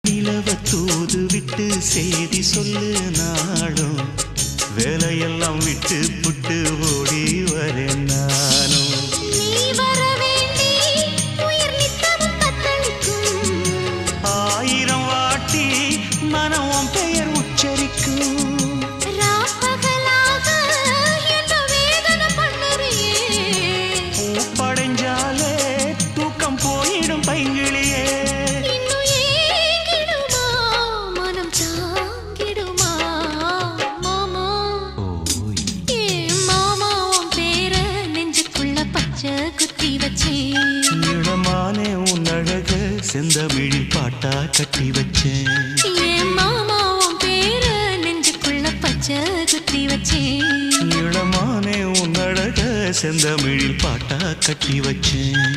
நிலவ தூது விட்டு செய்தி சொல்லு நாடும் வேலையெல்லாம் விட்டு புட்டு ஓடி வரேன் நானும். ஆயிரம் வாட்டி மனம் பெயர் உச்சரிக்கும். பூப்படைஞ்சாலே தூக்கம் போயிடும் பைங்கிளியே. இடமானே உன் அழக செந்தமிழில் பாட்டா கட்டி வச்சேன். இடமானே உன் அழக செந்தமிழில் பாட்டா கட்டி வச்சேன்.